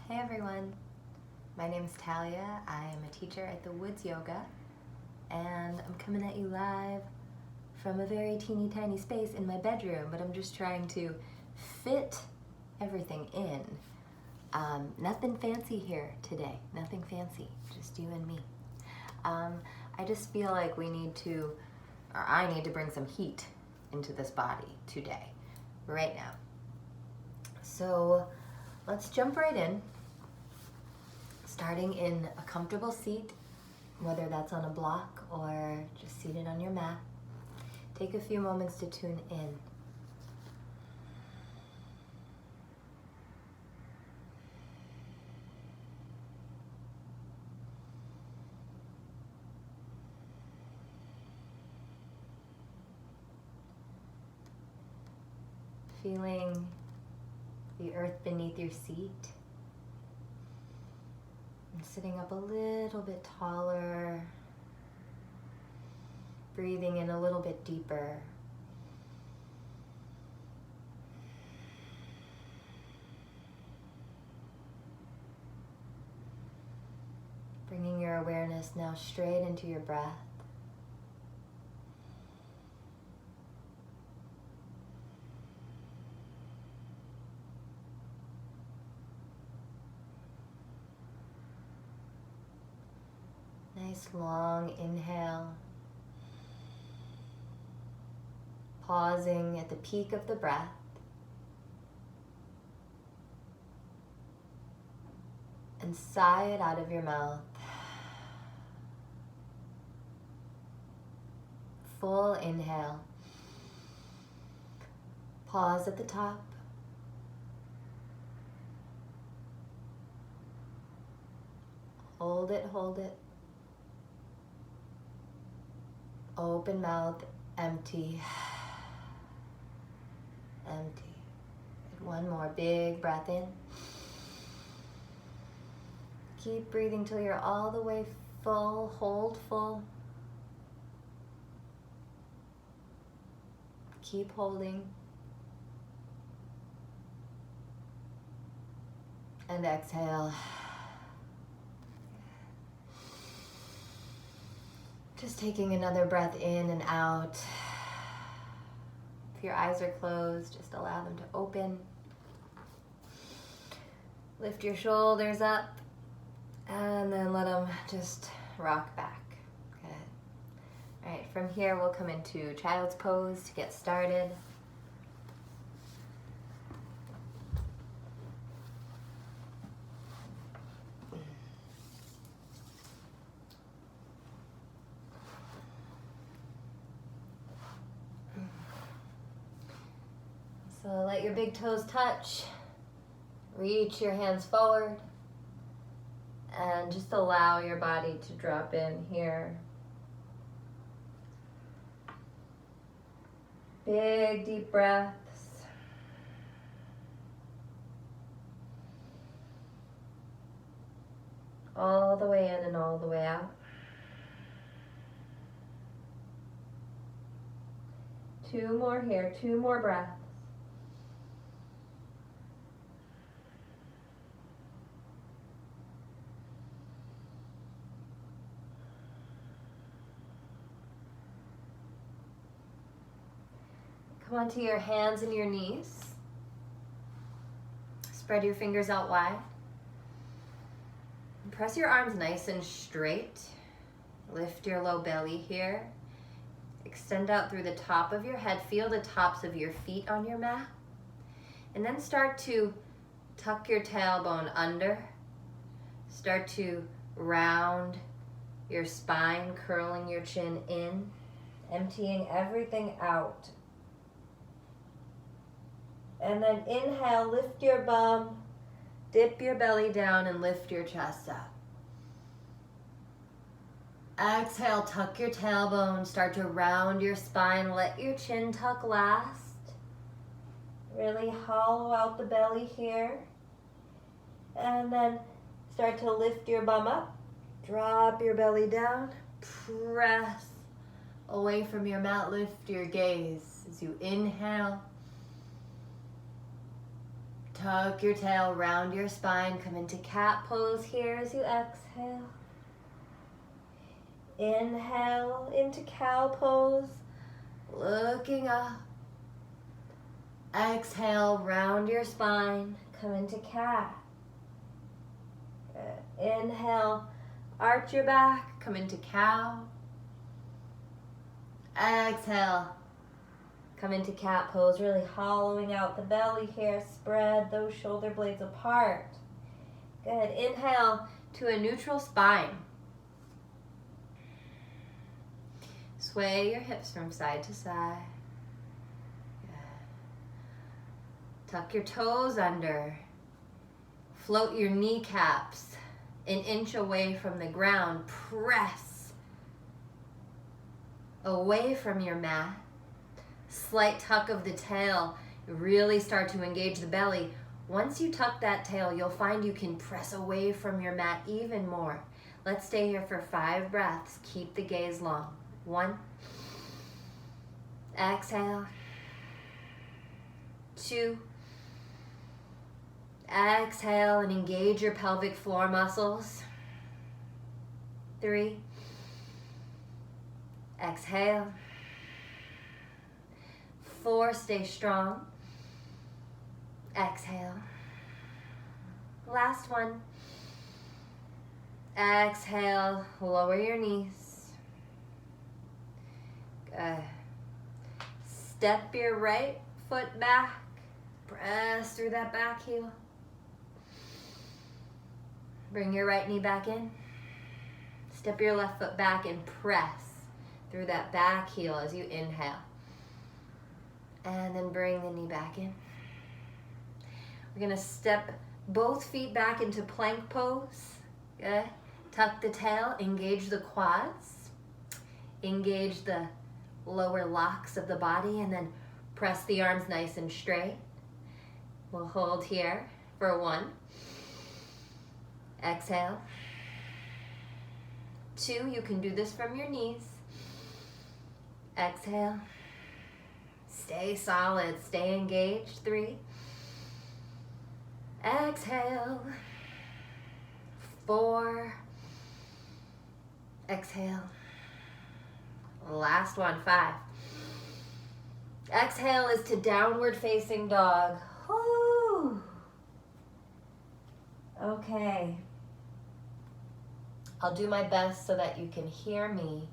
Hey everyone, my name is Talia. I am a teacher at the Woods Yoga, and I'm coming at you live from a very teeny tiny space in my bedroom, but I'm just trying to fit everything in. Nothing fancy here today, nothing fancy, just you and me. I just feel like I need to bring some heat into this body today, right now. So let's jump right in. Starting in a comfortable seat, whether that's on a block or just seated on your mat. Take a few moments to tune in. Feeling the earth beneath your seat. And sitting up a little bit taller. Breathing in a little bit deeper. Bringing your awareness now straight into your breath. Nice long inhale. Pausing at the peak of the breath. And sigh it out of your mouth. Full inhale. Pause at the top. Hold it, hold it. Open mouth, empty. Empty. One more big breath in. Keep breathing till you're all the way full. Hold full. Keep holding. And exhale. Just taking another breath in and out. If your eyes are closed, just allow them to open. Lift your shoulders up and then let them just rock back. Good. All right, from here we'll come into child's pose to get started. So let your big toes touch. Reach your hands forward. And just allow your body to drop in here. Big deep breaths. All the way in and all the way out. 2 more here, 2 more breaths. Come onto your hands and your knees. Spread your fingers out wide. And press your arms nice and straight. Lift your low belly here. Extend out through the top of your head. Feel the tops of your feet on your mat. And then start to tuck your tailbone under. Start to round your spine, curling your chin in, emptying everything out. And then inhale, lift your bum, dip your belly down and lift your chest up. Exhale, tuck your tailbone, start to round your spine, let your chin tuck last. Really hollow out the belly here. And then start to lift your bum up, drop your belly down, press away from your mat, lift your gaze as you inhale. Tuck your tail round your spine. Come into cat pose here as you exhale. Inhale into cow pose, looking up. Exhale, round your spine. Come into cat. Good. Inhale, arch your back. Come into cow. Exhale, come into cat pose, really hollowing out the belly here. Spread those shoulder blades apart. Good. Inhale to a neutral spine. Sway your hips from side to side. Tuck your toes under. Float your kneecaps an inch away from the ground. Press away from your mat. Slight tuck of the tail. Really start to engage the belly. Once you tuck that tail, you'll find you can press away from your mat even more. Let's stay here for 5 breaths. Keep the gaze long. 1. Exhale. 2. Exhale and engage your pelvic floor muscles. 3. Exhale. 4, stay strong. Exhale. Last one. Exhale, lower your knees. Good. Step your right foot back. Press through that back heel. Bring your right knee back in. Step your left foot back and press through that back heel as you inhale. And then bring the knee back in. We're gonna step both feet back into plank pose. Good. Tuck the tail, engage the quads. Engage the lower locks of the body and then press the arms nice and straight. We'll hold here for 1. Exhale. 2, you can do this from your knees. Exhale. Stay solid, stay engaged. 3. Exhale. 4. Exhale. Last one, 5. Exhale is to downward facing dog. Woo. Okay. I'll do my best so that you can hear me.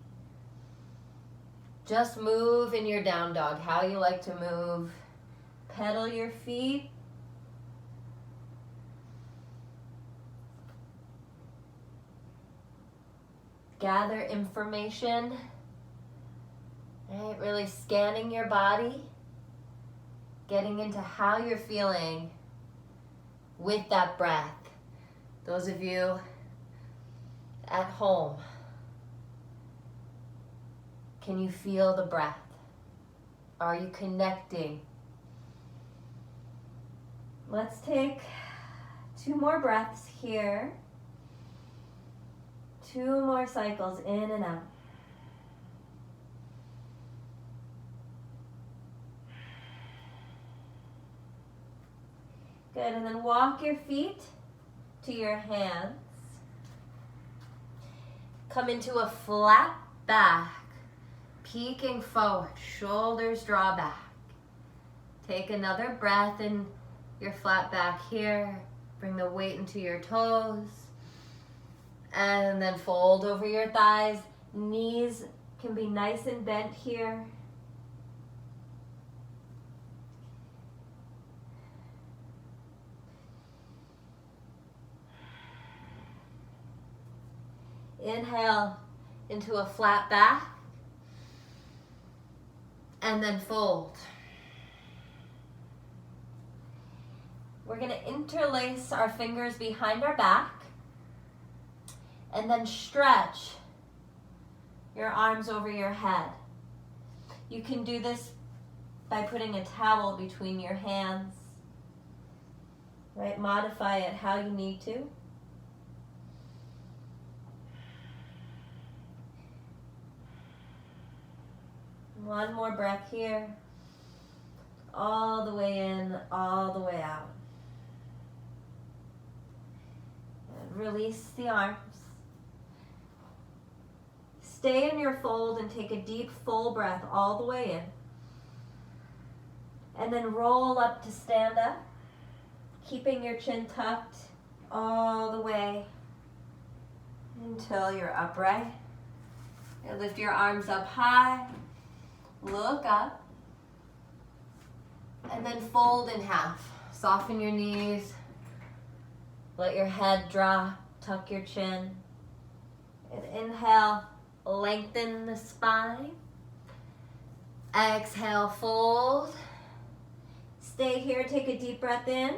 Just move in your down dog, how you like to move. Pedal your feet. Gather information. Right, really scanning your body. Getting into how you're feeling with that breath. Those of you at home, can you feel the breath? Are you connecting? Let's take 2 more breaths here. 2 more cycles in and out. Good, and then walk your feet to your hands. Come into a flat back, peeking forward, shoulders draw back. Take another breath in your flat back here. Bring the weight into your toes. And then fold over your thighs. Knees can be nice and bent here. Inhale into a flat back. And then fold. We're going to interlace our fingers behind our back. And then stretch your arms over your head. You can do this by putting a towel between your hands. Right? Modify it how you need to. One more breath here. All the way in, all the way out. release the arms. Stay in your fold and take a deep, full breath all the way in. And then roll up to stand up, keeping your chin tucked all the way until you're upright. And lift your arms up high, look up, and then fold in half. Soften your knees, let your head drop, tuck your chin. And inhale, lengthen the spine. Exhale, fold. Stay here, take a deep breath in.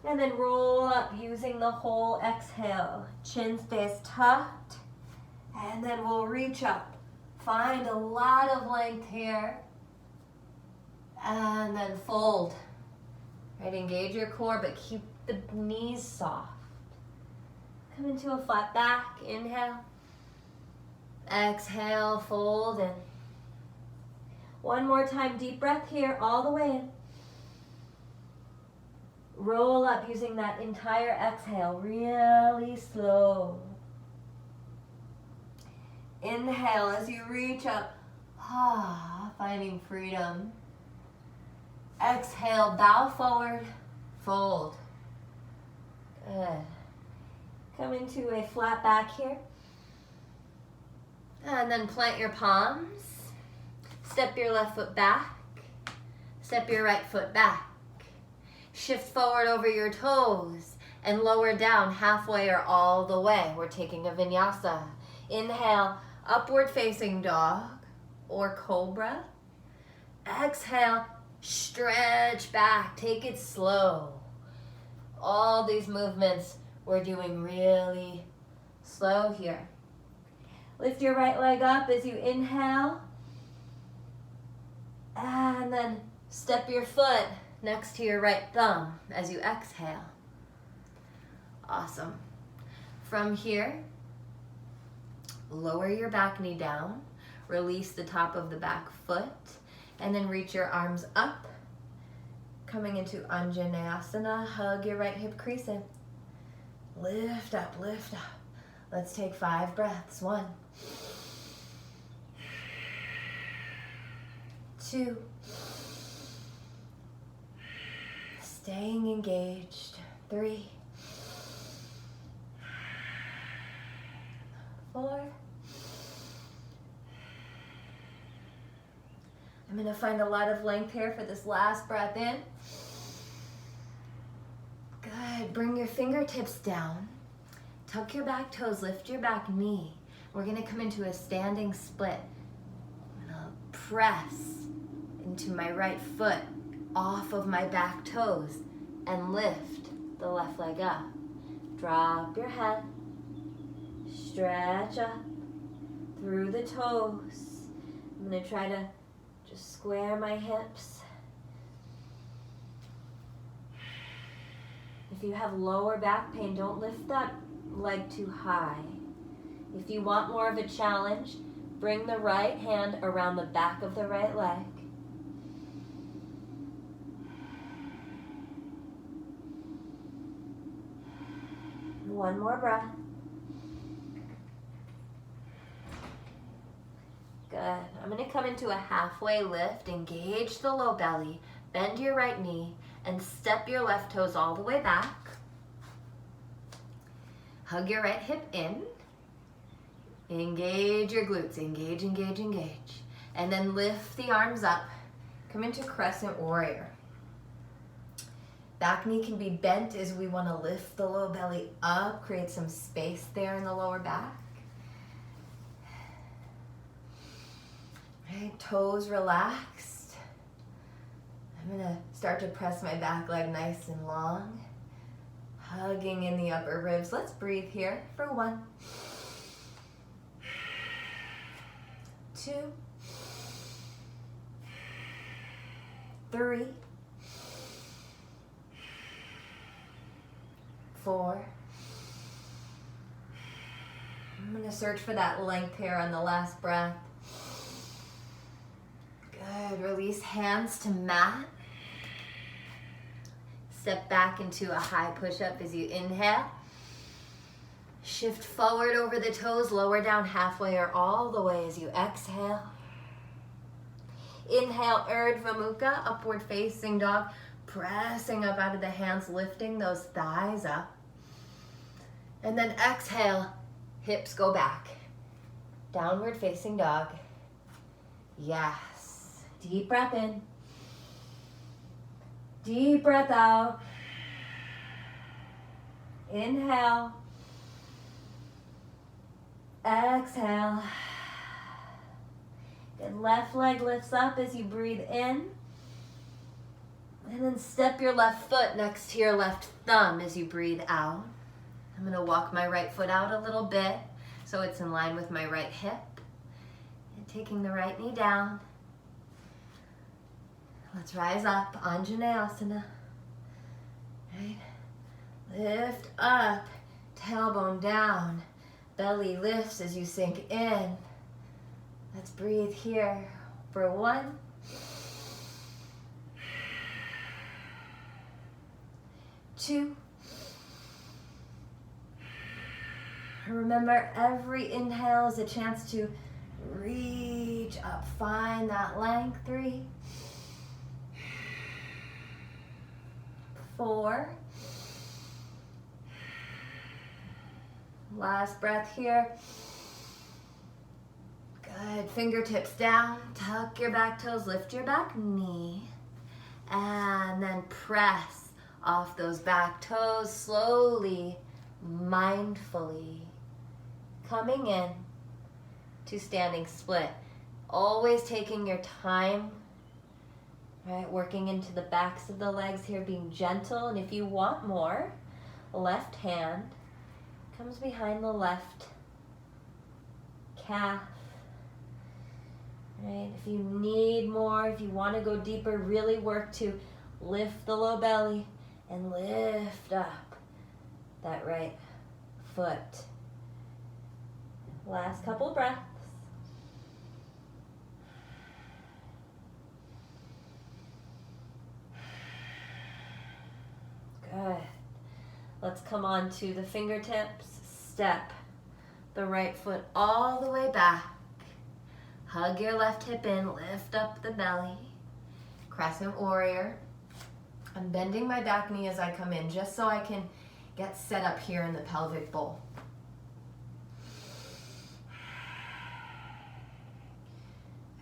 And then roll up using the whole exhale. Chin stays tucked. And then we'll reach up. Find a lot of length here. And then fold. Right, engage your core, but keep the knees soft. Come into a flat back, inhale. Exhale, fold in. One more time, deep breath here, all the way in. Roll up using that entire exhale, really slow. Inhale as you reach up, finding freedom. Exhale, bow forward, fold. Good. Come into a flat back here. And then plant your palms. Step your left foot back. Step your right foot back. Shift forward over your toes and lower down halfway or all the way. We're taking a vinyasa. Inhale, upward facing dog or cobra. Exhale, stretch back. Take it slow. All these movements we're doing really slow here. Lift your right leg up as you inhale. And then step your foot next to your right thumb as you exhale. Awesome. From here, lower your back knee down. Release the top of the back foot. And then reach your arms up. Coming into Anjaneyasana, hug your right hip crease in. Lift up, lift up. Let's take 5 breaths. 1, 2, staying engaged. 3, 4. I'm going to find a lot of length here for this last breath in. Good. Bring your fingertips down. Tuck your back toes, lift your back knee. We're going to come into a standing split. I'm going to press into my right foot off of my back toes and lift the left leg up. Drop your head. Stretch up through the toes. I'm going to try to just square my hips. If you have lower back pain, don't lift that leg too high. If you want more of a challenge, bring the right hand around the back of the right leg. One more breath. Good. I'm going to come into a halfway lift. Engage the low belly. Bend your right knee and step your left toes all the way back. Hug your right hip in. Engage your glutes. Engage, engage, engage. And then lift the arms up. Come into crescent warrior. Back knee can be bent as we want to lift the low belly up. Create some space there in the lower back. Right, toes relaxed. I'm going to start to press my back leg nice and long. Hugging in the upper ribs. Let's breathe here for 1, 2, 3, 4. I'm going to search for that length here on the last breath. Good. Release hands to mat. Step back into a high push-up as you inhale. Shift forward over the toes, lower down halfway or all the way as you exhale. Inhale, Urdhva Mukha, upward facing dog. Pressing up out of the hands, lifting those thighs up. And then exhale, hips go back. Downward facing dog. Yes. Deep breath in. Deep breath out. Inhale. Exhale. Good. Left leg lifts up as you breathe in. And then step your left foot next to your left thumb as you breathe out. I'm going to walk my right foot out a little bit so it's in line with my right hip. And taking the right knee down. Let's rise up, Anjaneyasana. Right. Lift up, tailbone down. Belly lifts as you sink in. Let's breathe here for 1, 2. Remember, every inhale is a chance to reach up, find that length. 3, 4. Last breath here. Good. Fingertips down. Tuck your back toes. Lift your back knee. And then press off those back toes slowly, mindfully. Coming in to standing split. Always taking your time. Right, working into the backs of the legs here, being gentle. And if you want more, left hand comes behind the left calf. Right, if you need more, if you want to go deeper, really work to lift the low belly and lift up that right foot. Last couple breaths. Good. Let's come on to the fingertips. Step the right foot all the way back. Hug your left hip in. Lift up the belly. Crescent warrior. I'm bending my back knee as I come in just so I can get set up here in the pelvic bowl.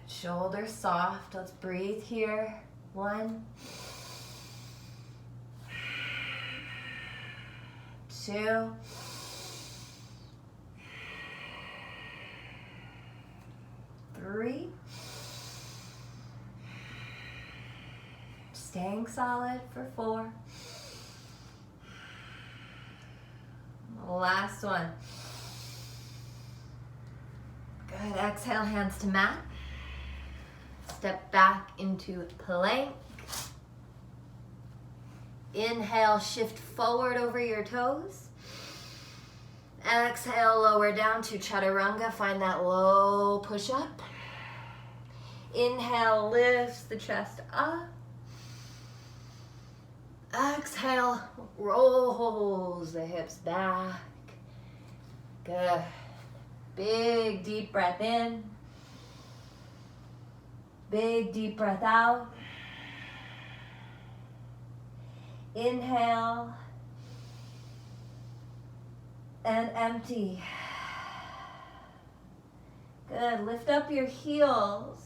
Shoulders soft. Let's breathe here. 1, 2, 3. Staying solid for 4. Last one. Good. Exhale, hands to mat. Step back into plank. Inhale, shift forward over your toes. Exhale, lower down to chaturanga. Find that low push-up. Inhale, lifts the chest up. Exhale, rolls the hips back. Good. Big deep breath in. Big deep breath out. Inhale. And empty. Good. Lift up your heels.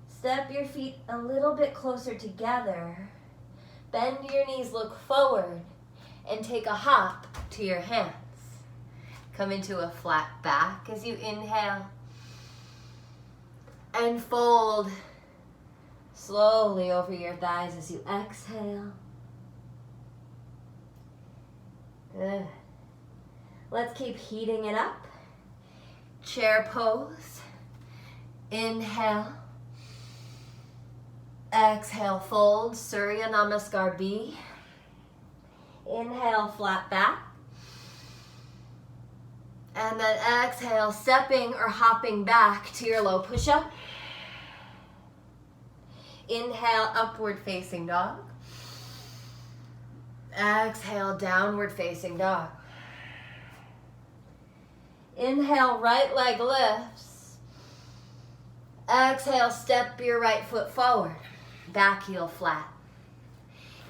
Step your feet a little bit closer together. Bend your knees, look forward, and take a hop to your hands. Come into a flat back as you inhale. And fold slowly over your thighs as you exhale. Good. Let's keep heating it up. Chair pose. Inhale. Exhale, fold, Surya Namaskar B. Inhale, flat back. And then exhale, stepping or hopping back to your low push-up. Inhale, upward facing dog. Exhale, downward facing dog. Inhale, right leg lifts. Exhale, step your right foot forward. Back heel flat.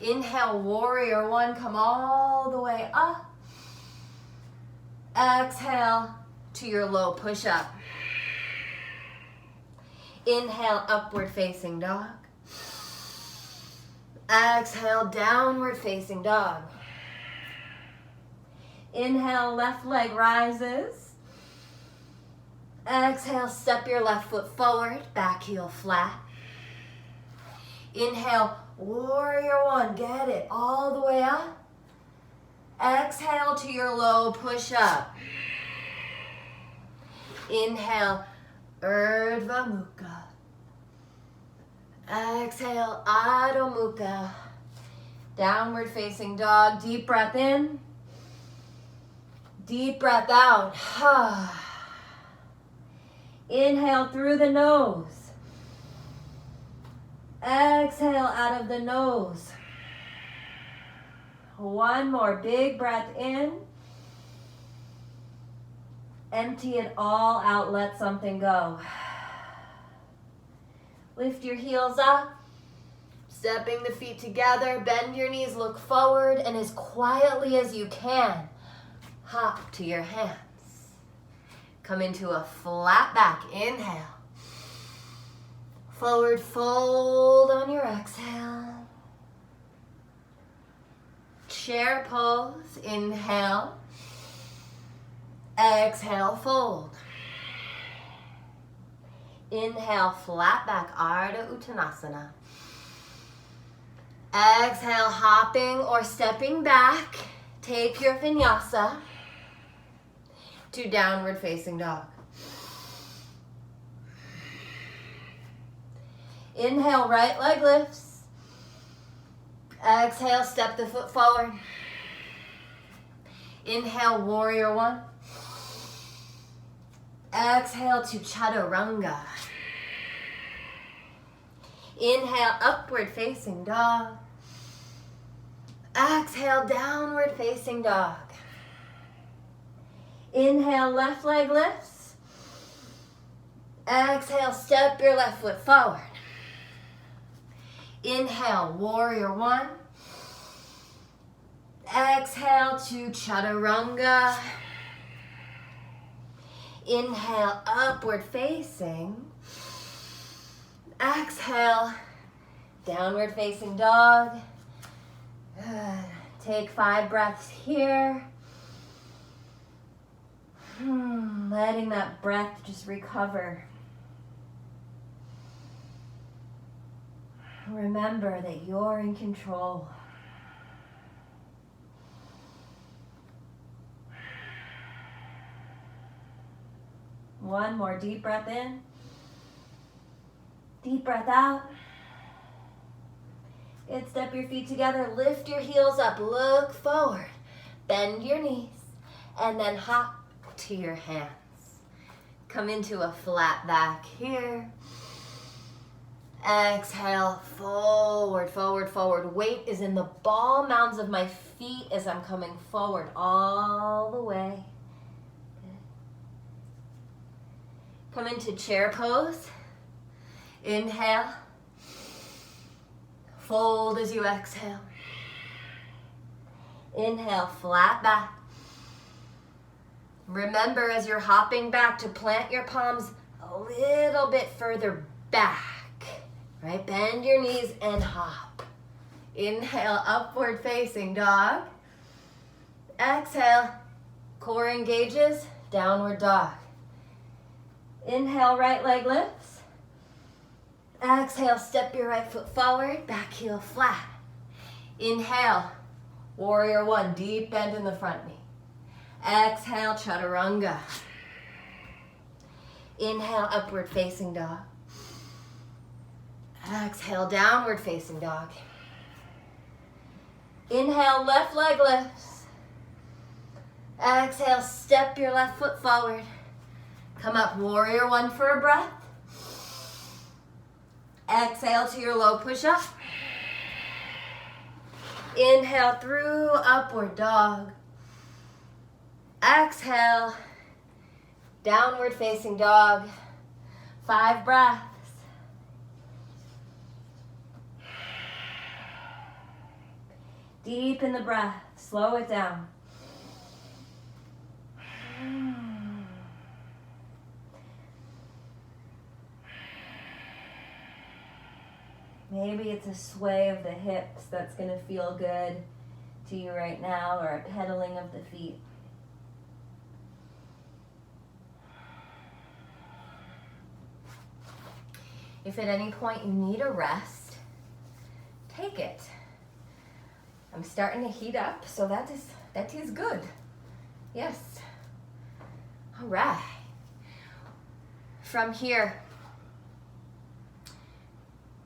Inhale, warrior one, come all the way up. Exhale to your low push up. Inhale, upward facing dog. Exhale, downward facing dog. Inhale, left leg rises. Exhale, step your left foot forward, back heel flat. Inhale, warrior one, get it all the way up. Exhale to your low push up. Inhale, Urdhva Mukha. Exhale, Adho Mukha. Downward facing dog, deep breath in. Deep breath out. Inhale through the nose. Exhale out of the nose. One more big breath in. Empty it all out, let something go. Lift your heels up. Stepping the feet together, bend your knees, look forward, and as quietly as you can, hop to your hands. Come into a flat back, inhale. Forward fold on your exhale. Chair pose, inhale. Exhale, fold. Inhale, flat back, Ardha Uttanasana. Exhale, hopping or stepping back. Take your vinyasa to downward facing dog. Inhale, right leg lifts. Exhale, step the foot forward. Inhale, warrior one. Exhale to chaturanga. Inhale, upward facing dog. Exhale, downward facing dog. Inhale, left leg lifts. Exhale, step your left foot forward. Inhale, warrior one. Exhale to chaturanga. Inhale, upward facing. Exhale, downward facing dog. Take 5 breaths here. Letting that breath just recover. Remember that you're in control. One more deep breath in. Deep breath out. Good, step your feet together, lift your heels up, look forward, bend your knees, and then hop to your hands. Come into a flat back here. Exhale, forward, forward, forward. Weight is in the ball mounds of my feet as I'm coming forward all the way. Good. Come into chair pose. Inhale. Fold as you exhale. Inhale, flat back. Remember, as you're hopping back, to plant your palms a little bit further back, right? Bend your knees and hop. Inhale, upward facing dog. Exhale, core engages, downward dog. Inhale, right leg lifts. Exhale, step your right foot forward, back heel flat. Inhale, warrior one, deep bend in the front knee. Exhale, chaturanga. Inhale, upward facing dog. Exhale, downward facing dog. Inhale, left leg lifts. Exhale, step your left foot forward. Come up, warrior one for a breath. Exhale to your low push-up. Inhale through upward dog. Exhale, downward facing dog. 5 breaths. Deepen the breath, slow it down. Maybe it's a sway of the hips that's going to feel good to you right now, or a pedaling of the feet. If at any point you need a rest, take it. I'm starting to heat up, so that is good. Yes. All right. From here,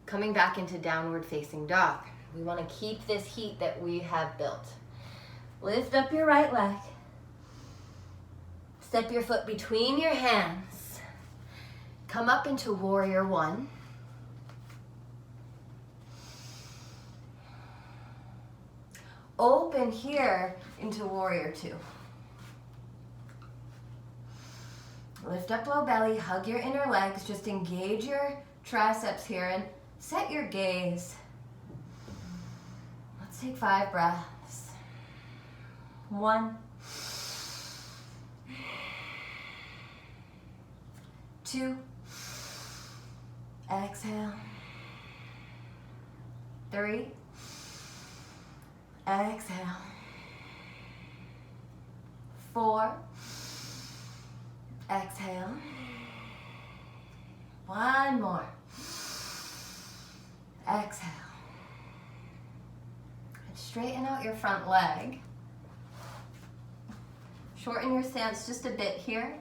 coming back into downward facing dog. We want to keep this heat that we have built. Lift up your right leg. Step your foot between your hands. Come up into warrior one. Open here into warrior two. Lift up low belly, hug your inner legs, just engage your triceps here and set your gaze. Let's take 5 breaths. 1, 2, exhale. 3, exhale. 4, exhale. 1 more. Exhale. And straighten out your front leg. Shorten your stance just a bit here.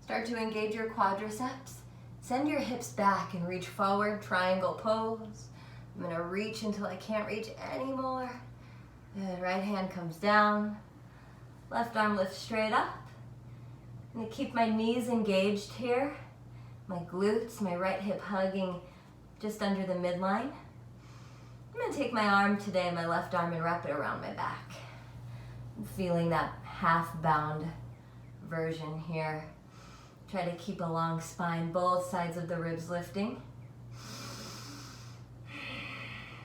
Start to engage your quadriceps. Send your hips back and reach forward, triangle pose. I'm gonna reach until I can't reach anymore. Good, right hand comes down. Left arm lifts straight up. I'm gonna keep my knees engaged here. My glutes, my right hip hugging just under the midline. I'm gonna take my arm today, my left arm, and wrap it around my back. I'm feeling that half bound version here. Try to keep a long spine, both sides of the ribs lifting.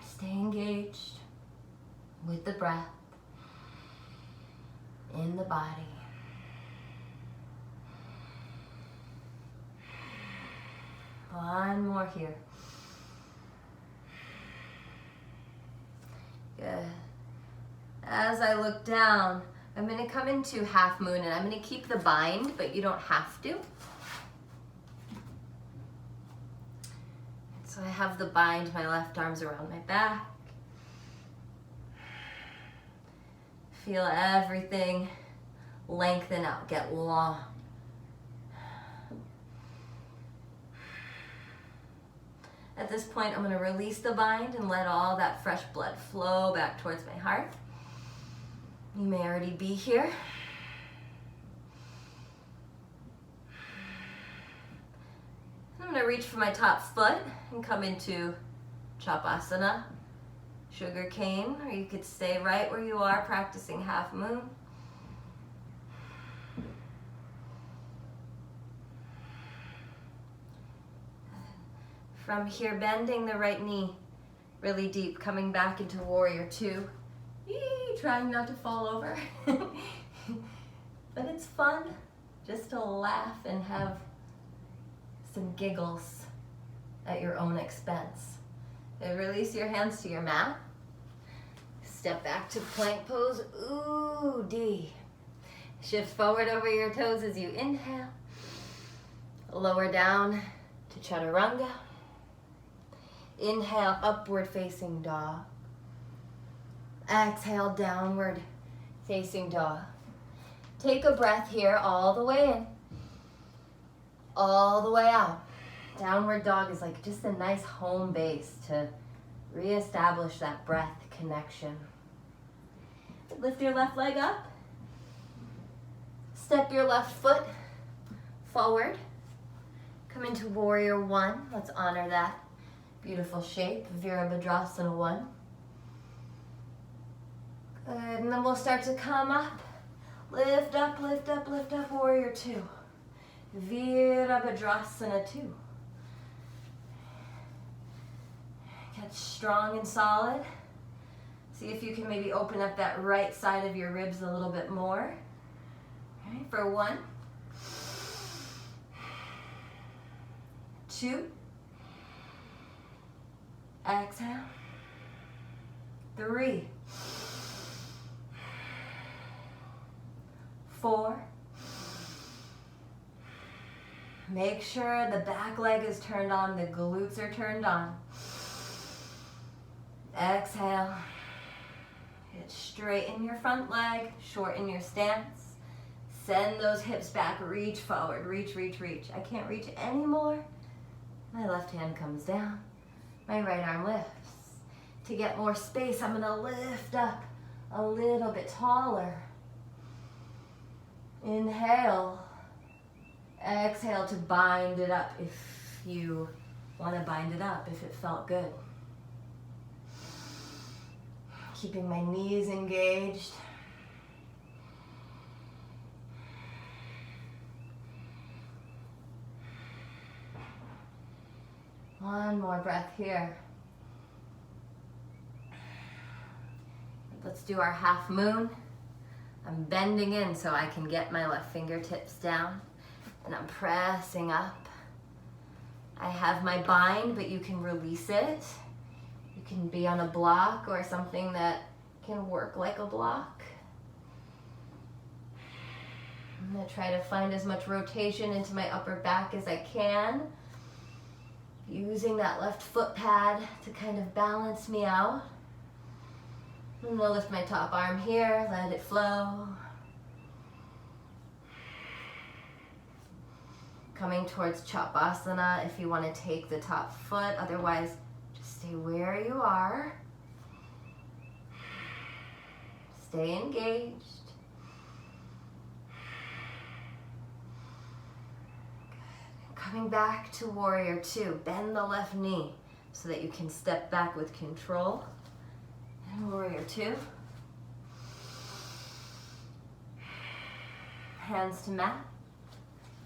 Stay engaged with the breath in the body. One more here. Good. As I look down, I'm going to come into half moon, and I'm going to keep the bind, but you don't have to. So I have the bind, my left arm's around my back. Feel everything lengthen out, get long. At this point, I'm going to release the bind and let all that fresh blood flow back towards my heart. You may already be here. I'm going to reach for my top foot and come into Chapasana, sugar cane, or you could stay right where you are practicing half moon. From here, bending the right knee really deep, coming back into warrior two. Trying not to fall over. But it's fun just to laugh and have some giggles at your own expense. And release your hands to your mat. Step back to plank pose. Ooh, D. Shift forward over your toes as you inhale. Lower down to chaturanga. Inhale, upward facing dog. Exhale, downward facing dog. Take a breath here all the way in, all the way out. Downward dog is like just a nice home base to reestablish that breath connection. Lift your left leg up. Step your left foot forward. Come into warrior one. Let's honor that beautiful shape, Virabhadrasana 1. Good, and then we'll start to come up. Lift up, lift up, lift up, warrior two. Virabhadrasana two. Get strong and solid. See if you can maybe open up that right side of your ribs a little bit more. All right, for 1, 2, exhale, 3, 4. Make sure the back leg is turned on, the glutes are turned on. Exhale. Straighten your front leg, shorten your stance. Send those hips back, reach forward, reach, reach, reach. I can't reach anymore. My left hand comes down, my right arm lifts. To get more space, I'm gonna lift up a little bit taller. Inhale. Exhale to bind it up if you wanna bind it up, if it felt good. Keeping my knees engaged. One more breath here. Let's do our half moon. I'm bending in so I can get my left fingertips down, and I'm pressing up. I have my bind, but you can release it. You can be on a block or something that can work like a block. I'm gonna try to find as much rotation into my upper back as I can, using that left foot pad to kind of balance me out. I'm gonna lift my top arm here, let it flow. Coming towards Chapasana if you want to take the top foot, otherwise stay where you are. Stay engaged. Good. Coming back to warrior two. Bend the left knee so that you can step back with control. And warrior two. Hands to mat.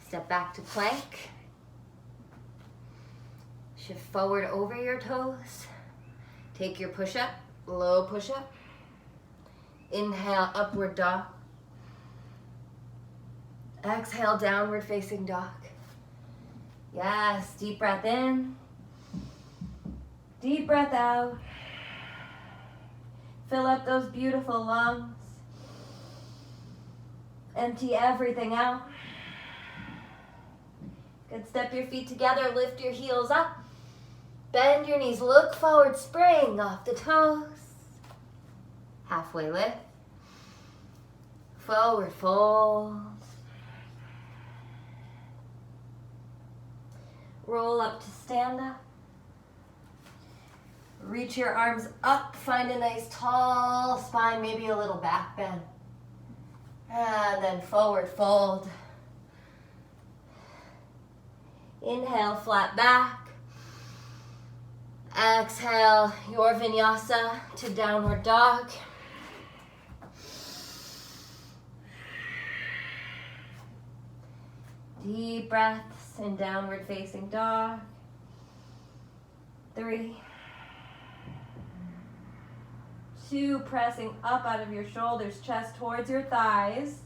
Step back to plank. Shift forward over your toes. Take your push-up, low push-up. Inhale, upward dog. Exhale, downward facing dog. Yes, deep breath in. Deep breath out. Fill up those beautiful lungs. Empty everything out. Good, step your feet together, lift your heels up. Bend your knees, look forward, spring off the toes. Halfway lift. Forward fold. Roll up to stand up. Reach your arms up, find a nice tall spine, maybe a little back bend. And then forward fold. Inhale, flat back. Exhale, your vinyasa to downward dog. Deep breaths in downward facing dog. 3, 2, pressing up out of your shoulders, chest towards your thighs.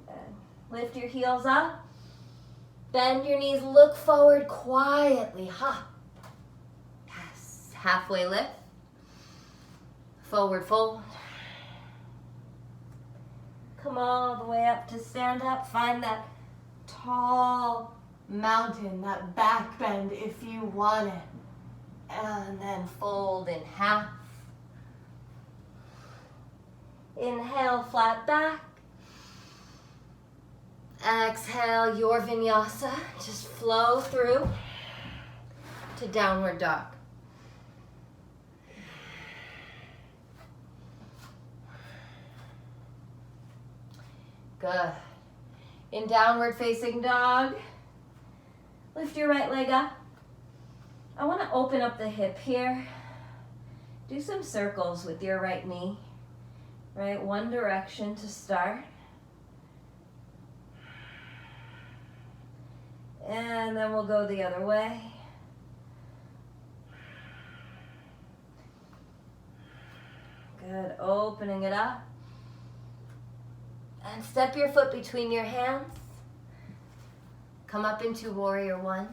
Good. Lift your heels up. Bend your knees, look forward quietly, hop. Yes, halfway lift. Forward fold. Come all the way up to stand up. Find that tall mountain, that back bend if you want it. And then fold in half. Inhale, flat back. Exhale, your vinyasa. Just flow through to downward dog. Good. In downward facing dog, lift your right leg up. I want to open up the hip here. do some circles with your right knee, right? One direction to start. And then we'll go the other way. Good, opening it up. And step your foot between your hands. Come up into warrior one.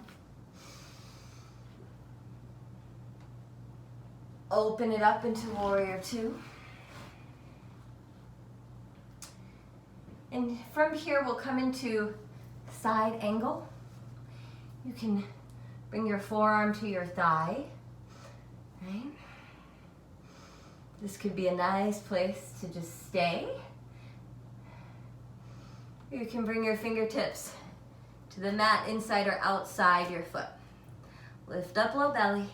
Open it up into warrior two. And from here, we'll come into side angle. You can bring your forearm to your thigh, right? This could be a nice place to just stay. You can bring your fingertips to the mat inside or outside your foot. Lift up low belly,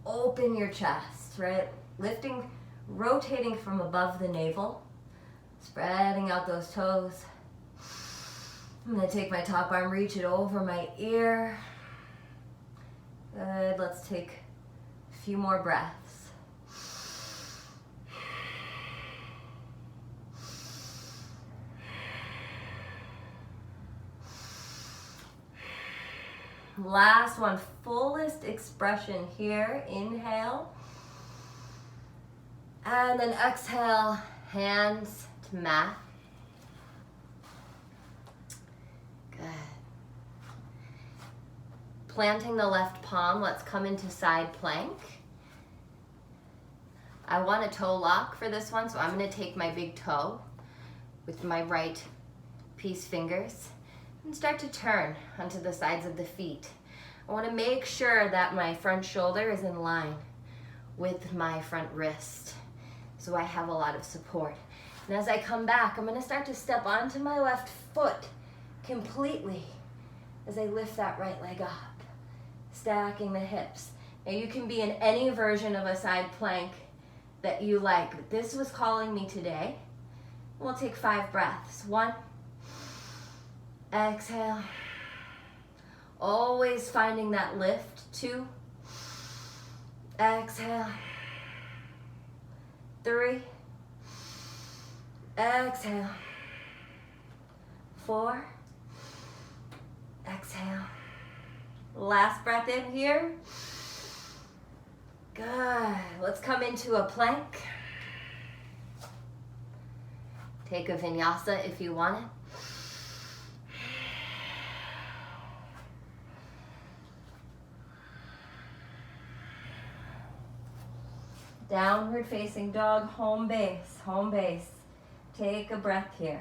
open your chest, right? Lifting, rotating from above the navel, spreading out those toes. I'm gonna take my top arm, reach it over my ear. Good, let's take a few more breaths. Last one, fullest expression here. Inhale. And then exhale, hands to mat. Good. Planting the left palm, let's come into side plank. I want a toe lock for this one, so I'm gonna take my big toe with my right peace fingers and start to turn onto the sides of the feet. I want to make sure that my front shoulder is in line with my front wrist, so I have a lot of support. And as I come back, I'm going to start to step onto my left foot completely as I lift that right leg up, stacking the hips. Now you can be in any version of a side plank that you like, but this was calling me today. We'll take 5 breaths. 1, exhale. Always finding that lift. 2, exhale. 3, exhale. 4, exhale. Last breath in here. Good. Let's come into a plank. Take a vinyasa if you want it. Downward facing dog, home base, home base. Take a breath here.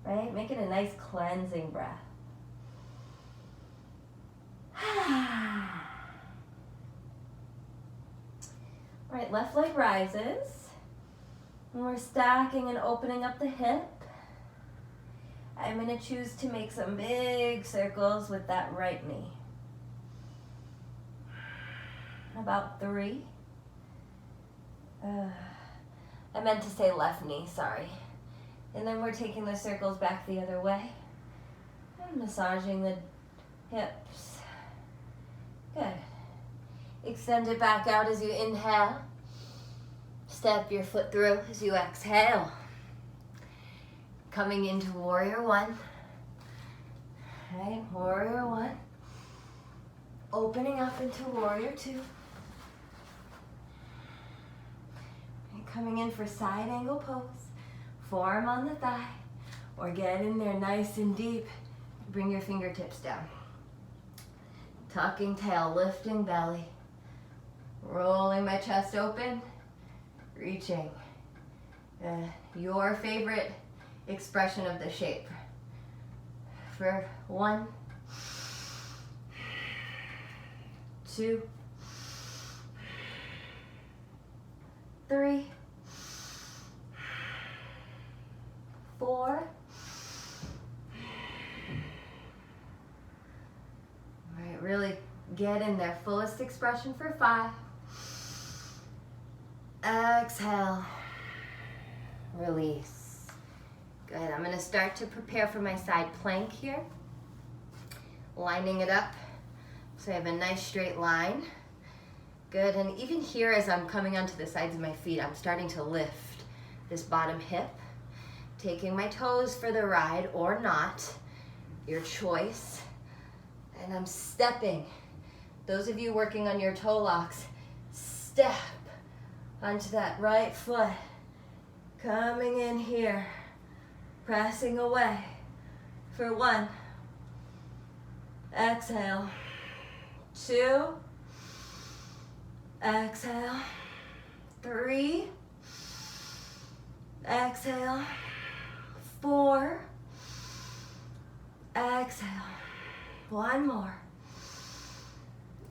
Right? Make it a nice cleansing breath. Right, left leg rises. And we're stacking and opening up the hip. I'm going to choose to make some big circles with that right knee. About 3. I meant to say left knee, sorry. And then we're taking the circles back the other way and massaging the hips. Good. Extend it back out as you inhale. Step your foot through as you exhale. Coming into warrior one. Right, warrior one. Opening up into warrior two. Right, coming in for side angle pose. Forearm on the thigh. Or get in there nice and deep. Bring your fingertips down. Tucking tail, lifting belly. Rolling my chest open. Reaching. Your favorite expression of the shape. For 1, 2, 3, 4. All right, really get in their fullest expression for 5. Exhale. Release. Good. I'm going to start to prepare for my side plank here. lining it up so I have a nice straight line. Good, and even here as I'm coming onto the sides of my feet, I'm starting to lift this bottom hip, taking my toes for the ride or not, your choice. And I'm stepping. Those of you working on your toe locks, step onto that right foot. Coming in here, pressing away for 1. Exhale. 2. Exhale. 3. Exhale. 4. Exhale. 1 more.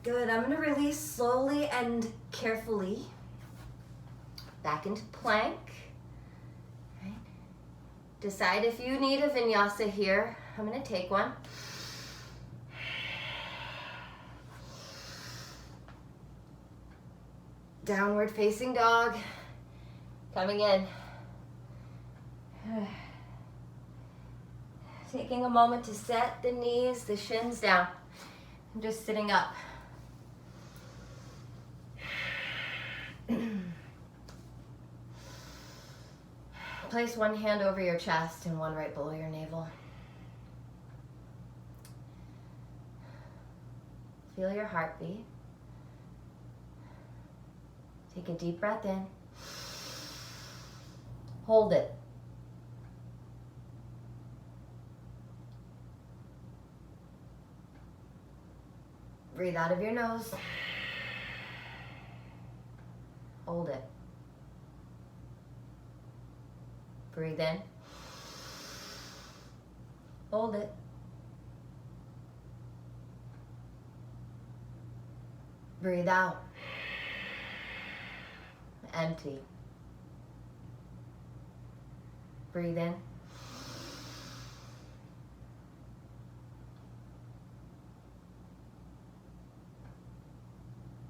Good. I'm going to release slowly and carefully back into plank. Right. Decide if you need a vinyasa here. I'm going to take one. Downward facing dog. Coming in. Taking a moment to set the knees, the shins down. I'm just sitting up. Place one hand over your chest and one right below your navel. Feel your heartbeat. Take a deep breath in. Hold it. Breathe out of your nose. Hold it. Breathe in. Hold it. Breathe out. Empty. Breathe in.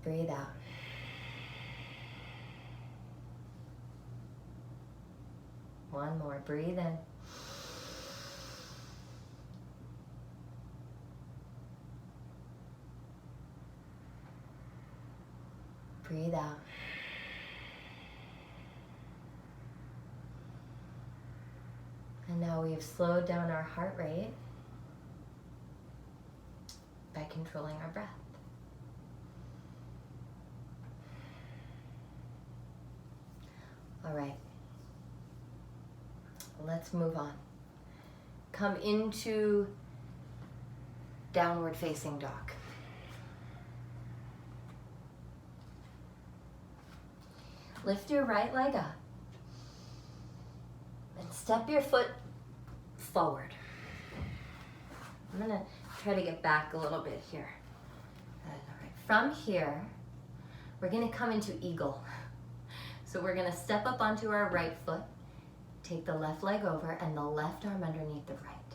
Breathe out. One more. Breathe in. Breathe out. And now we've slowed down our heart rate by controlling our breath. All right, let's move on. Come into downward facing dog. Lift your right leg up and step your foot forward. I'm gonna try to get back a little bit here. Good. All right. From here, we're gonna come into eagle. So we're gonna step up onto our right foot, take the left leg over and the left arm underneath the right.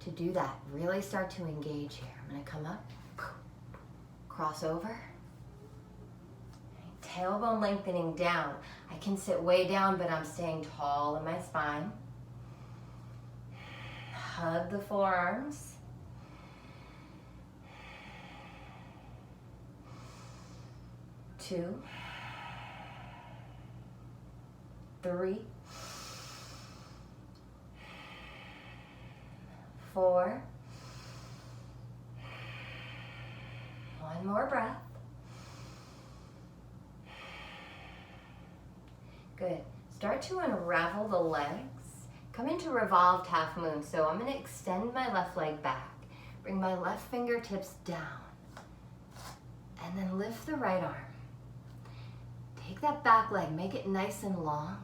To do that, really start to engage here. I'm gonna come up, cross over, tailbone lengthening down. I can sit way down, but I'm staying tall in my spine. Hug the forearms. Two. 3, 4, one more breath. Good. Start to unravel the legs. Come into revolved half moon. So I'm going to extend my left leg back. Bring my left fingertips down. And then lift the right arm. Take that back leg, make it nice and long.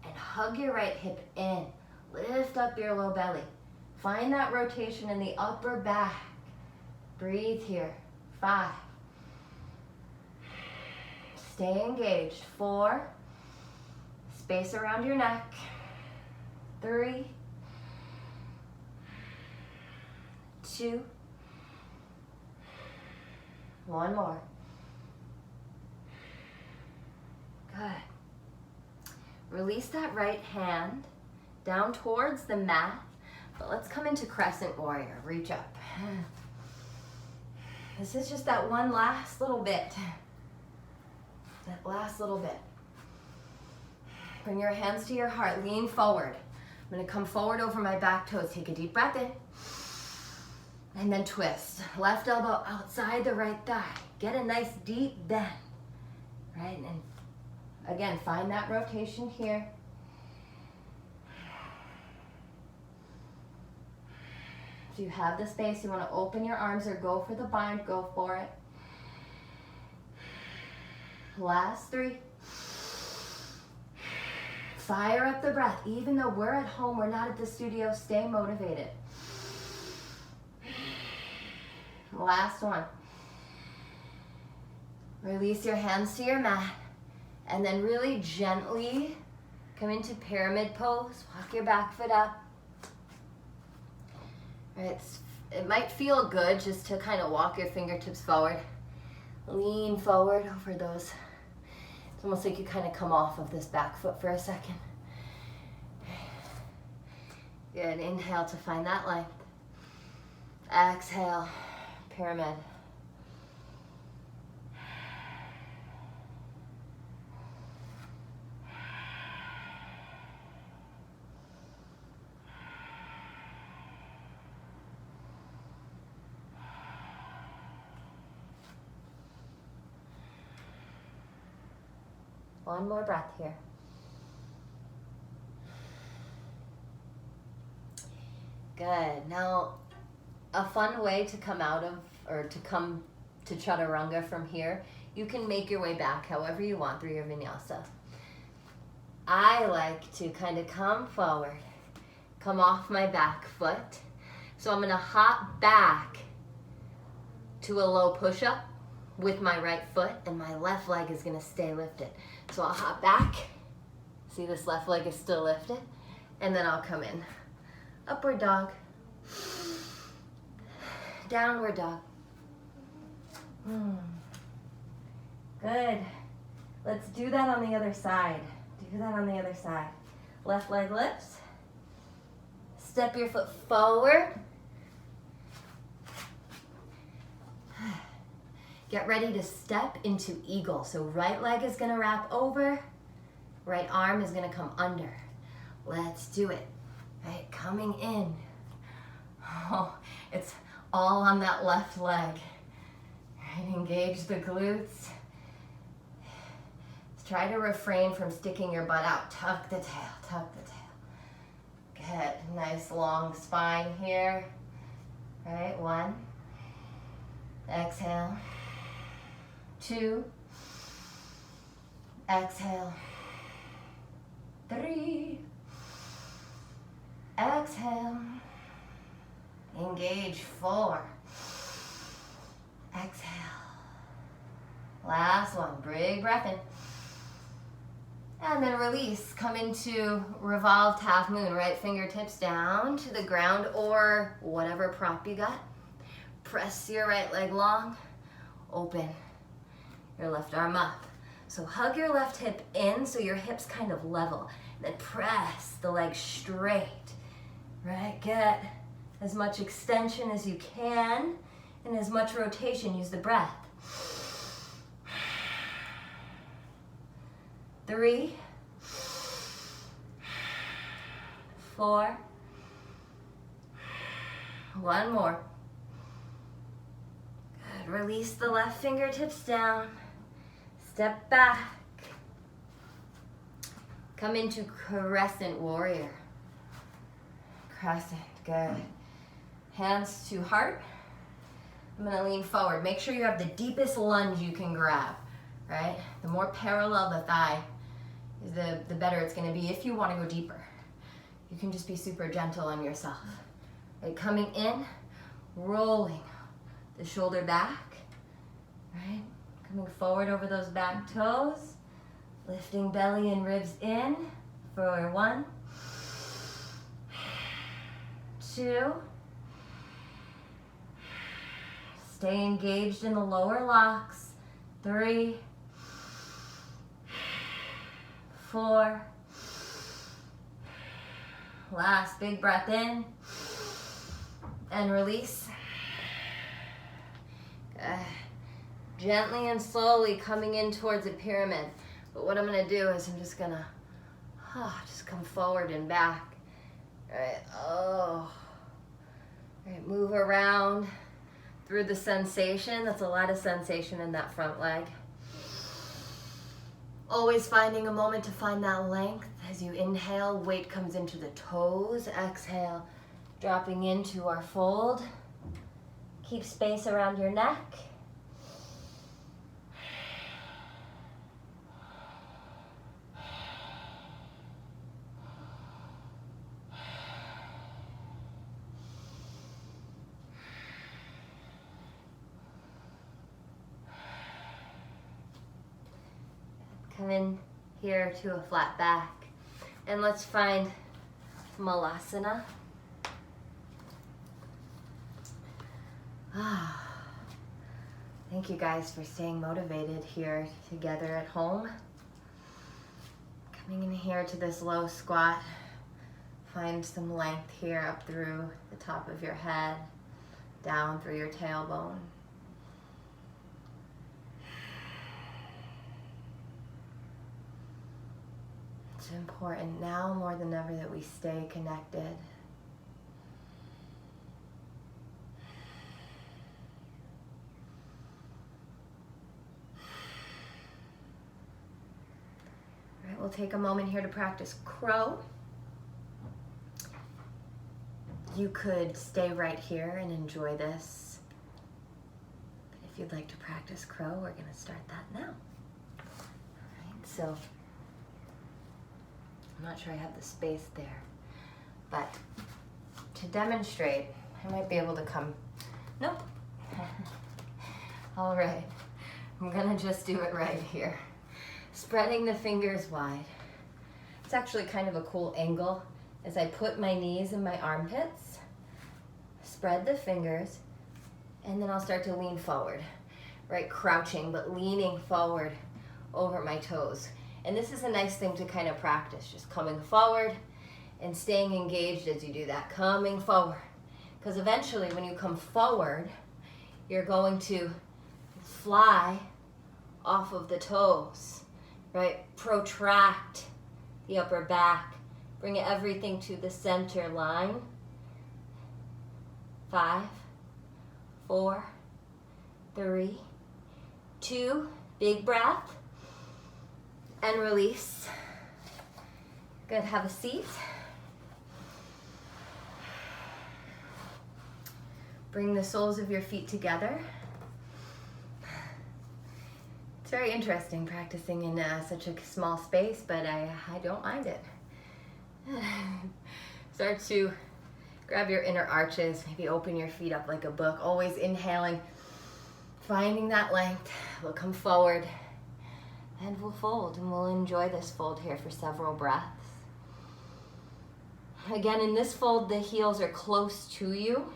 And hug your right hip in. Lift up your low belly. Find that rotation in the upper back. Breathe here. 5. Stay engaged. 4. Space around your neck. 3. 2. One more. Good. Release that right hand down towards the mat. But let's come into crescent warrior. Reach up. This is just that one last little bit. That last little bit. Bring your hands to your heart. Lean forward. I'm going to come forward over my back toes. Take a deep breath in. And then twist. Left elbow outside the right thigh. Get a nice deep bend. Right? And again, find that rotation here. If you have the space, you want to open your arms or go for the bind, go for it. Last 3. Fire up the breath. Even though we're at home, we're not at the studio, stay motivated. Last 1. Release your hands to your mat and then really gently come into pyramid pose. Walk your back foot up. It might feel good just to kind of walk your fingertips forward. Lean forward over those. It's almost like you kind of come off of this back foot for a second. Good, inhale to find that length. Exhale, pyramid. One more breath here. Good. Now, a fun way to come out of, or to come to chaturanga from here, you can make your way back however you want through your vinyasa. I like to kind of come forward, come off my back foot. So I'm going to hop back to a low push-up with my right foot, and my left leg is going to stay lifted. So I'll hop back. See, this left leg is still lifted. And then I'll come in. Upward dog. Downward dog. Good. Let's do that on the other side. Do that on the other side. Left leg lifts. Step your foot forward. Get ready to step into eagle. So right leg is gonna wrap over, right arm is gonna come under. Let's do it. Right, coming in. Oh, it's all on that left leg. Right, engage the glutes. Try to refrain from sticking your butt out. Tuck the tail, tuck the tail. Get a nice long spine here. Right, 1. Exhale. 2, exhale, 3, exhale, engage, 4, exhale, last one, big breath in, and then release, come into revolved half moon, right fingertips down to the ground or whatever prop you got, press your right leg long, open your left arm up. So hug your left hip in so your hips kind of level. Then press the leg straight. Right, get as much extension as you can and as much rotation. Use the breath. 3, 4, 1 more. Good, release the left fingertips down. Step back. Come into crescent warrior. Crescent, good. Hands to heart. I'm gonna lean forward. Make sure you have the deepest lunge you can grab, right? The more parallel the thigh, the better it's gonna be if you wanna go deeper. You can just be super gentle on yourself. Right, coming in, rolling the shoulder back, right? Coming forward over those back toes, lifting belly and ribs in for 1, 2, stay engaged in the lower locks, 3, 4, last big breath in, and release. Gently and slowly coming in towards a pyramid. But what I'm gonna do is I'm just gonna just come forward and back. All right, all right, move around through the sensation. That's a lot of sensation in that front leg. Always finding a moment to find that length. As you inhale, weight comes into the toes. Exhale, dropping into our fold. Keep space around your neck. Come in here to a flat back. And let's find Malasana. Thank you guys for staying motivated here together at home. Coming in here to this low squat. Find some length here up through the top of your head, down through your tailbone. It's important now more than ever that we stay connected. All right, we'll take a moment here to practice crow. You could stay right here and enjoy this. But if you'd like to practice crow, we're going to start that now. All right, so I'm not sure I have the space there, but to demonstrate, I might be able to come, nope. All right, I'm gonna just do it right here. Spreading the fingers wide. It's actually kind of a cool angle as I put my knees in my armpits, spread the fingers, and then I'll start to lean forward, right? Crouching, but leaning forward over my toes. And this is a nice thing to kind of practice, just coming forward and staying engaged as you do that, coming forward. Because eventually when you come forward, you're going to fly off of the toes, right? Protract the upper back, bring everything to the center line. 5, 4, 3, 2, big breath. And release. Good, have a seat. Bring the soles of your feet together. It's very interesting practicing in such a small space, but I don't mind it. Start to grab your inner arches, maybe open your feet up like a book, always inhaling, finding that length. We'll come forward. And we'll fold, and we'll enjoy this fold here for several breaths. Again, in this fold, the heels are close to you.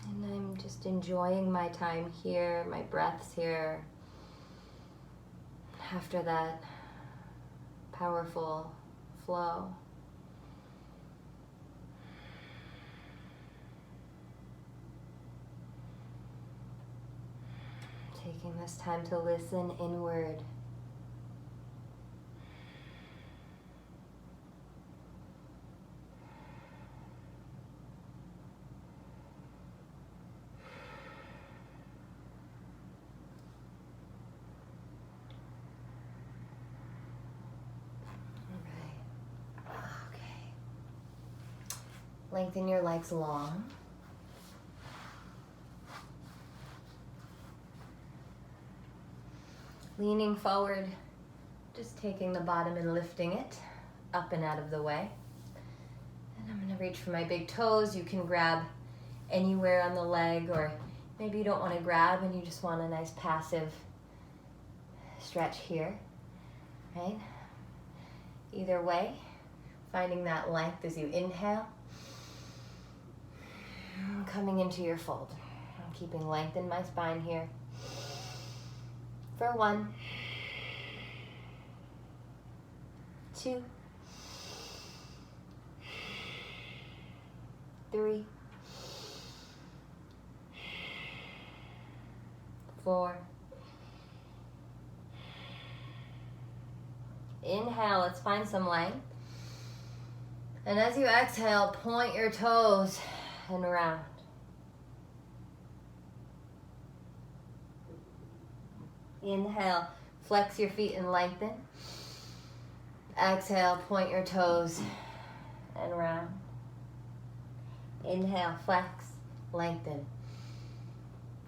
And I'm just enjoying my time here, my breaths here. After that powerful flow. Taking this time to listen inward. Lengthen your legs long. Leaning forward, just taking the bottom and lifting it up and out of the way. And I'm gonna reach for my big toes. You can grab anywhere on the leg, or maybe you don't wanna grab and you just want a nice passive stretch here, right? Either way, finding that length as you inhale. Coming into your fold. I'm keeping length in my spine here. For 1, 2, 3, 4. Inhale, let's find some length. And as you exhale, point your toes and round. Inhale, flex your feet and lengthen. Exhale, point your toes and round. Inhale, flex, lengthen.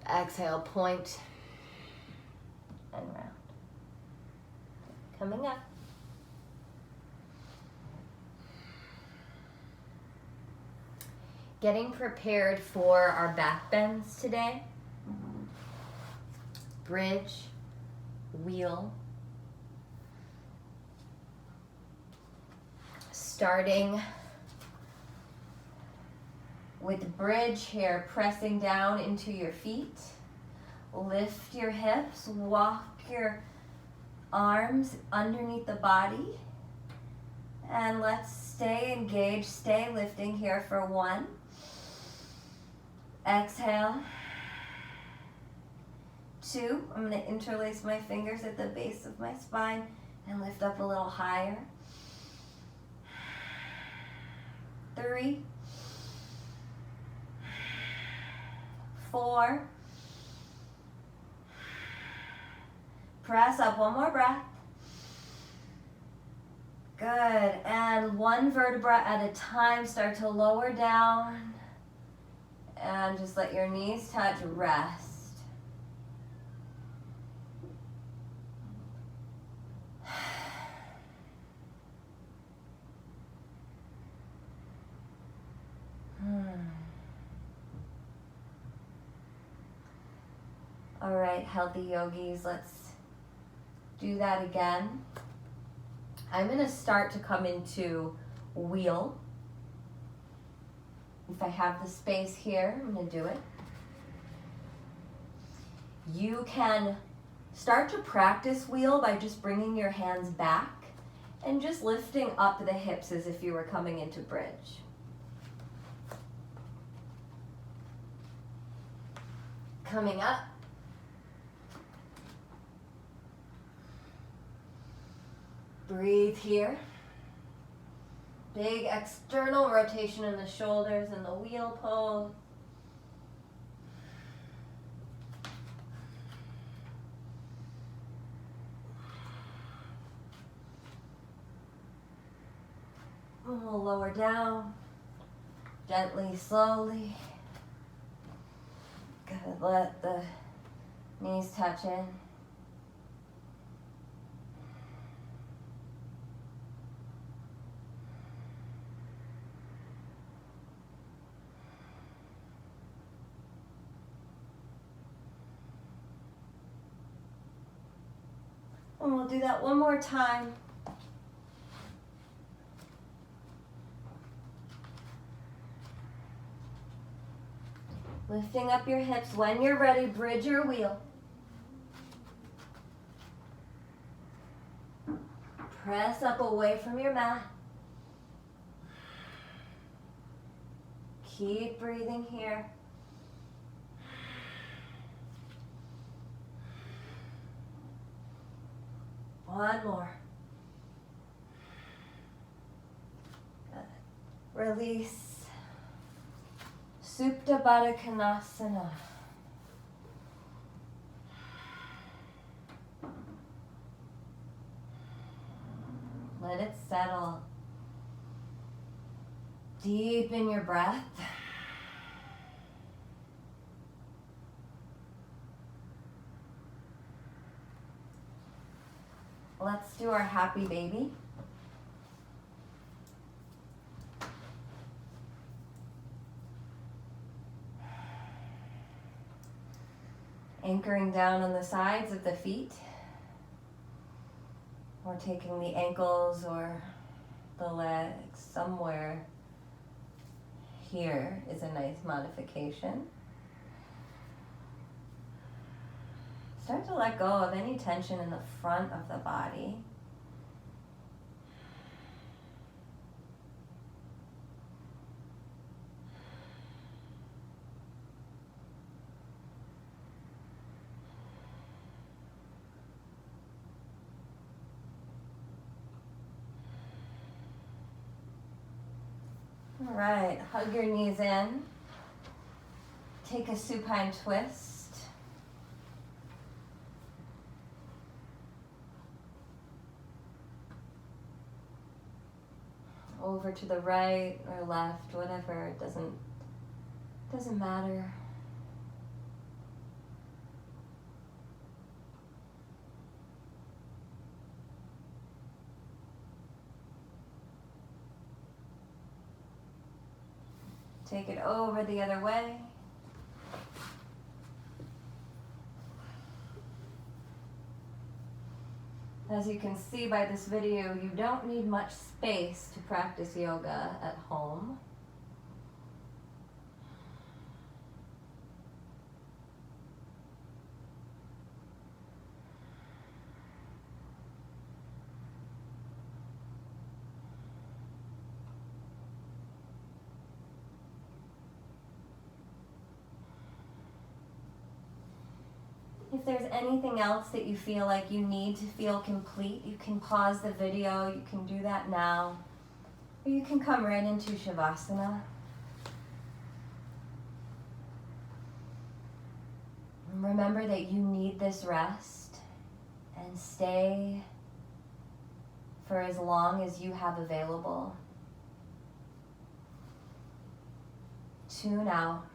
Exhale, point and round. Coming up. Getting prepared for our back bends today. Bridge, wheel. Starting with bridge here, pressing down into your feet. Lift your hips, walk your arms underneath the body. And let's stay engaged, stay lifting here for 1. Exhale. 2, I'm going to interlace my fingers at the base of my spine and lift up a little higher. 3, 4. Press up, 1 more breath. Good, and 1 vertebra at a time, start to lower down and just let your knees touch, rest. All right, healthy yogis, let's do that again. I'm going to start to come into wheel. If I have the space here, I'm going to do it. You can start to practice wheel by just bringing your hands back and just lifting up the hips as if you were coming into bridge. Coming up. Breathe here. Big external rotation in the shoulders and the wheel pose. And we'll lower down, gently, slowly. Good, let the knees touch in. And we'll do that one more time. Lifting up your hips. When you're ready, bridge your wheel. Press up away from your mat. Keep breathing here. One more. Good. Release. Supta Baddha Konasana. Let it settle. Deepen your breath. Let's do our happy baby. Anchoring down on the sides of the feet, or taking the ankles or the legs somewhere. Here is a nice modification. start to let go of any tension in the front of the body. All right, hug your knees in. Take a supine twist. Over to the right or left, whatever, it doesn't matter. Take it over the other way. As you can see by this video, you don't need much space to practice yoga at home. If there's anything else that you feel like you need to feel complete, you can pause the video, you can do that now, or you can come right into Shavasana. And remember that you need this rest, and stay for as long as you have available. Tune out.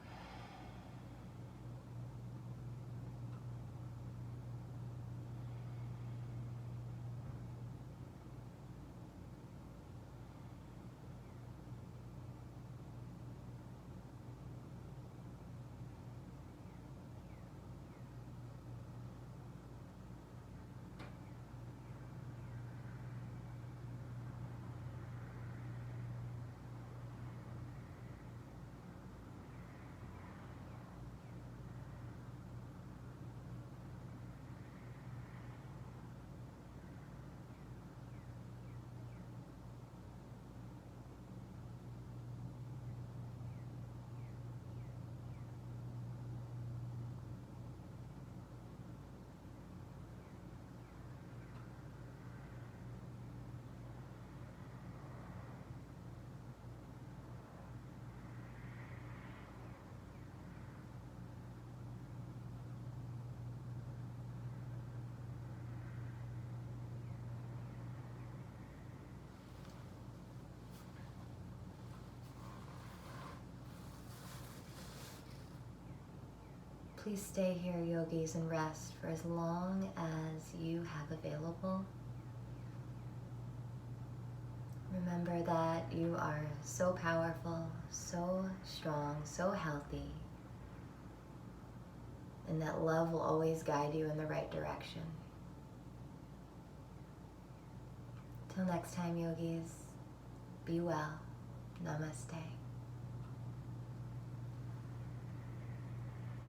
Please stay here, yogis, and rest for as long as you have available. Remember that you are so powerful, so strong, so healthy, and that love will always guide you in the right direction. Till next time, yogis, be well. Namaste.